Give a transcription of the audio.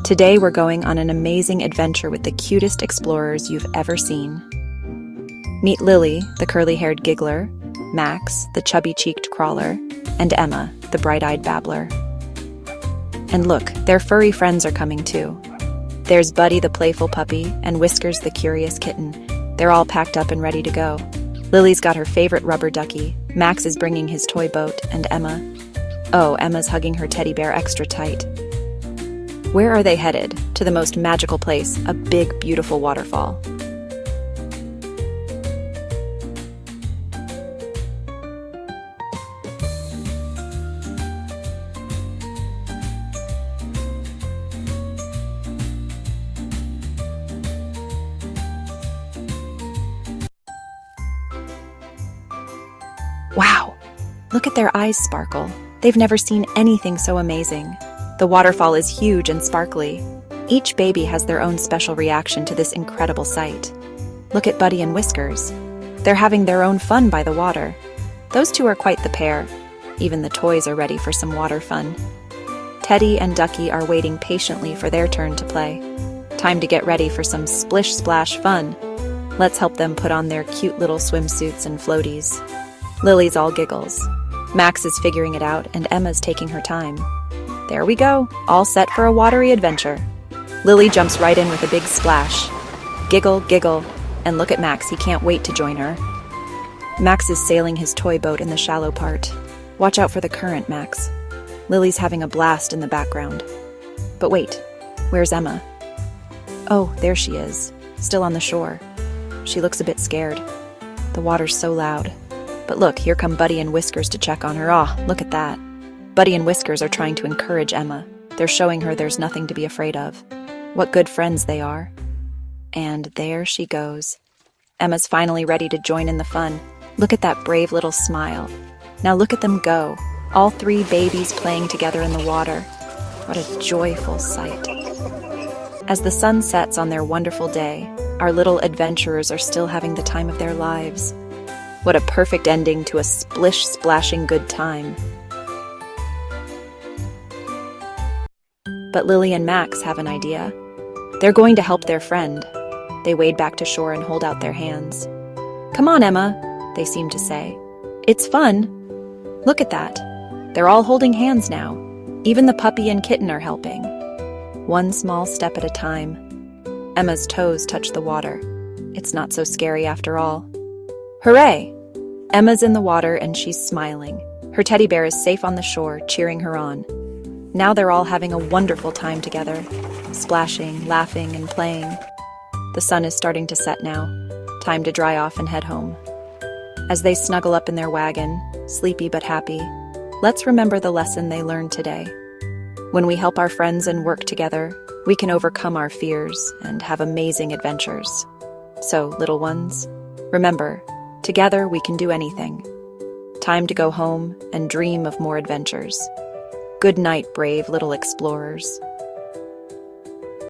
Today we're going on an amazing adventure with the cutest explorers you've ever seen. Meet Lily, the curly-haired giggler, Max, the chubby-cheeked crawler, and Emma, the bright-eyed babbler. And look, their furry friends are coming too. There's Buddy, the playful puppy, and Whiskers, the curious kitten. They're all packed up and ready to go. Lily's got her favorite rubber ducky, Max is bringing his toy boat, and Emma's hugging her teddy bear extra tight. Where are they headed? To the most magical place, a big, beautiful waterfall. Wow! Look at their eyes sparkle. They've never seen anything so amazing. The waterfall is huge and sparkly. Each baby has their own special reaction to this incredible sight. Look at Buddy and Whiskers. They're having their own fun by the water. Those two are quite the pair. Even the toys are ready for some water fun. Teddy and Ducky are waiting patiently for their turn to play. Time to get ready for some splish-splash fun. Let's help them put on their cute little swimsuits and floaties. Lily's all giggles. Max is figuring it out, and Emma's taking her time. There we go, all set for a watery adventure. Lily jumps right in with a big splash. Giggle, giggle, and look at Max, he can't wait to join her. Max is sailing his toy boat in the shallow part. Watch out for the current, Max. Lily's having a blast in the background. But wait, where's Emma? Oh, there she is, still on the shore. She looks a bit scared. The water's so loud. But look, here come Buddy and Whiskers to check on her. Ah, look at that. Buddy and Whiskers are trying to encourage Emma. They're showing her there's nothing to be afraid of. What good friends they are. And there she goes. Emma's finally ready to join in the fun. Look at that brave little smile. Now look at them go. All three babies playing together in the water. What a joyful sight. As the sun sets on their wonderful day, our little adventurers are still having the time of their lives. What a perfect ending to a splish-splashing good time. But Lily and Max have an idea. They're going to help their friend. They wade back to shore and hold out their hands. Come on, Emma, they seem to say. It's fun. Look at that. They're all holding hands now. Even the puppy and kitten are helping. One small step at a time. Emma's toes touch the water. It's not so scary after all. Hooray! Emma's in the water and she's smiling. Her teddy bear is safe on the shore, cheering her on. Now they're all having a wonderful time together, splashing, laughing, and playing. The sun is starting to set now. Time to dry off and head home. As they snuggle up in their wagon, sleepy but happy, let's remember the lesson they learned today. When we help our friends and work together, we can overcome our fears and have amazing adventures. So, little ones, remember, together we can do anything. Time to go home and dream of more adventures. Good night, brave little explorers.